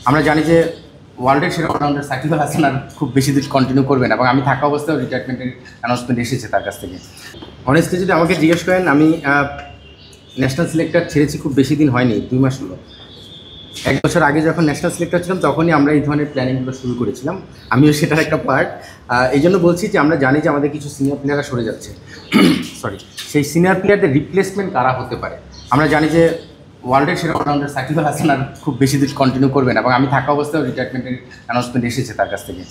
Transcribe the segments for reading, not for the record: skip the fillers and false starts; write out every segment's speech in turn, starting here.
আমরা জানি যে ওয়ার্ল্ডের সেরা অলরাউন্ডার সাকিব আল হাসান আর খুব বেশি দিন কন্টিনিউ করবেন এবং আমি থাকা অবস্থায় রিটায়ারমেন্টের অ্যানাউন্সমেন্ট এসেছে তার কাছ থেকে। অনেস্টলি যদি আমাকে জিজ্ঞেস করেন, আমি ন্যাশনাল সিলেক্টর ছেড়েছি খুব বেশি দিন হয়নি, 2 মাস হলো। 1 বছর আগে যখন ন্যাশনাল সিলেক্টর ছিলাম তখনই আমরা এই ধরনের প্ল্যানিংগুলো শুরু করেছিলাম, আমিও সেটার একটা পার্ট। এই জন্য বলছি যে আমরা জানি যে আমাদের কিছু সিনিয়র প্লেয়াররা সরে যাচ্ছে, সরি, সেই সিনিয়র প্লেয়ারদের রিপ্লেসমেন্ট কারা হতে পারে। আমরা জানি যে ওয়ার্ল্ডের সেরা অলরাউন্ডার সাকিব আল হাসান আর খুব বেশি দিন কন্টিনিউ করবেন এবং আমি থাকা অবস্থায় রিটায়ারমেন্টের অ্যানাউন্সমেন্ট এসেছে তার কাছ থেকে।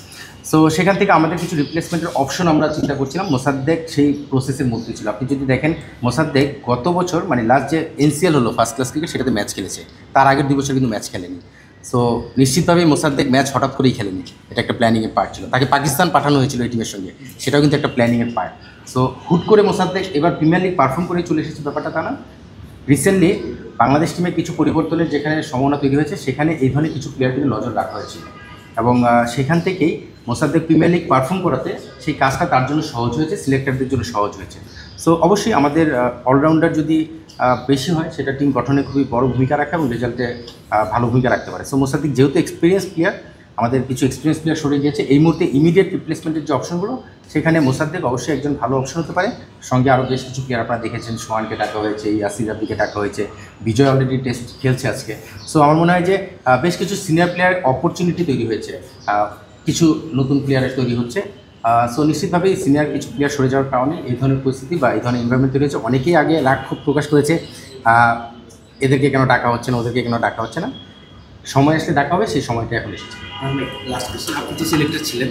সো সেখান থেকে আমাদের কিছু রিপ্লেসমেন্টের অপশন আমরা চিন্তা করছিলাম। মোসাদ্দেক সেই প্রসেসের মধ্যে ছিল। আপনি যদি দেখেন, মোসাদ্দেক গত বছর মানে লাস্ট যে এনসিএল হলো ফার্স্ট ক্লাস ক্রিকেট, সেটাতে ম্যাচ খেলেছে, তার আগের 2 বছর কিন্তু ম্যাচ খেলেনি। সো নিশ্চিতভাবেই মোসাদ্দেক ম্যাচ হঠাৎ করেই খেলেনি, এটা একটা প্ল্যানিংয়ের পার্ট ছিল। তাকে পাকিস্তান পাঠানো হয়েছিল এই টিমের সঙ্গে, সেটাও কিন্তু একটা প্ল্যানিংয়ের পার্ট। সো হুট করে মোসাদ্দেক এবার প্রিমিয়ার লিগ পারফর্ম করে চলে এসেছে, ব্যাপারটা তা না। রিসেন্টলি বাংলাদেশ টিমে কিছু পরিবর্তনের যেখানে সম্ভাবনা তৈরি হয়েছে, সেখানে এই ধরনের কিছু প্লেয়ার কিন্তু নজর রাখা হয়েছিল এবং সেখান থেকেই মোসাদ্দেক প্রিমিয়ার লিগ পারফর্ম করাতে সেই কাজটা তার জন্য সহজ হয়েছে, সিলেক্টরদের জন্য সহজ হয়েছে। সো অবশ্যই আমাদের অলরাউন্ডার যদি বেশি হয়, সেটা টিম গঠনে খুবই বড় ভূমিকা রাখে এবং রেজাল্টে ভালো ভূমিকা রাখতে পারে। সো মোসাদ্দেক যেহেতু এক্সপিরিয়েন্স প্লেয়ার, আমাদের কিছু এক্সপিরিয়েন্স প্লেয়ার সরে গিয়েছে, এই মুহূর্তে ইমিডিয়েট রিপ্লেসমেন্টের যে অপশনগুলো, সেখানে মোসাদ্দেক অবশ্যই একজন ভালো অপশন হতে পারে। সঙ্গে আরও বেশ কিছু প্লেয়ার আপনারা দেখেছেন, সোহানকে ডাকা হয়েছে, ইয়াসির রাব্বিকে ডাকা হয়েছে, বিজয় অলরেডি টেস্ট খেলছে আজকে। সো আমার মনে হয় যে বেশ কিছু সিনিয়র প্লেয়ার অপরচুনিটি তৈরি হয়েছে, কিছু নতুন প্লেয়ারের তৈরি হচ্ছে। সো নিশ্চিতভাবেই সিনিয়র কিছু প্লেয়ার সরে যাওয়ার কারণে এই ধরনের পরিস্থিতি বা এই ধরনের এনভায়রনমেন্ট তৈরি হয়েছে। অনেকেই আগে রাগ খুব প্রকাশ করেছে, এদেরকে কেন ডাকা হচ্ছে না, ওদেরকে কেন ডাকা হচ্ছে না। সময় আসলে ডাকা হবে, সেই সময়টা এখন এসেছে। লাস্ট কোশ্চেন, আপনি তো সিলেক্টর ছিলেন,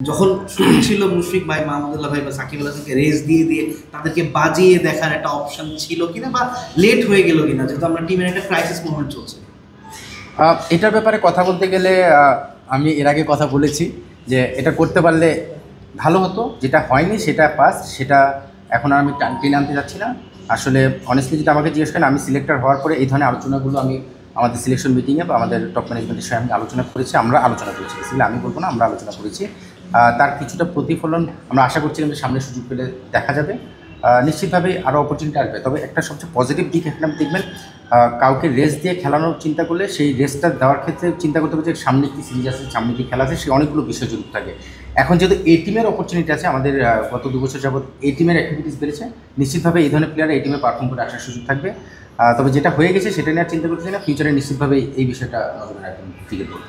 যখন শুরু ছিল মুশফিক ভাই, মাহমুদুল্লাহ ভাই বা সাকিব আল হাসানকে রেস দিয়ে দিয়ে তাদেরকে বাজিয়ে দেখার একটা অপশন ছিল কিনা, বা লেট হয়ে গেল কিনা, যেহেতু আমরা টিমের একটা ক্রাইসিস মোমেন্ট চলছে? এটার ব্যাপারে কথা বলতে গেলে আমি এর আগে কথা বলেছি যে এটা করতে পারলে ভালো হতো। যেটা হয়নি সেটা পাস্ট, সেটা এখন আর আমি টেনে আনতে যাচ্ছি না। আসলে অনেস্টলি যদি আমাকে জিজ্ঞেস করেন, আমি সিলেক্টর হওয়ার পরে এই ধরনের আলোচনাগুলো আমি আমাদের সিলেকশন মিটিংয়ে বা আমাদের টপ ম্যানেজমেন্টের সঙ্গে আমি আলোচনা করেছি, আমরা আলোচনা করেছি, আসলে আমি বলবো না, আমরা আলোচনা করেছি। তার কিছুটা প্রতিফলন আমরা আশা করছিলাম যে সামনে সুযোগ পেলে দেখা যাবে। নিশ্চিতভাবেই আরও অপরচুনিটি আসবে। তবে একটা সবচেয়ে পজিটিভ দিক এখানে আপনি দেখবেন, কাউকে রেস দিয়ে খেলানোর চিন্তা করলে সেই রেসটা দেওয়ার ক্ষেত্রে চিন্তা করতে হবে যে সামনে কী সিরিজ আছে, সামনে কী খেলা আছে, সে অনেকগুলো বিষয় জড়িত থাকে। এখন যেহেতু এই টিমের অপরচুনিটি আছে, আমাদের গত 2 বছর যাবত এই টিমের অ্যাক্টিভিটিস বেড়েছে, নিশ্চিতভাবে এই ধরনের প্লেয়ার এই টিমে পারফর্ম করে আসার সুযোগ থাকবে। তবে যেটা হয়ে গেছে সেটা নিয়ে আর চিন্তা করছি না, ফিউচারে নিশ্চিতভাবে এই বিষয়টা নজরে রাখবেন ক্রিকেট বোর্ড।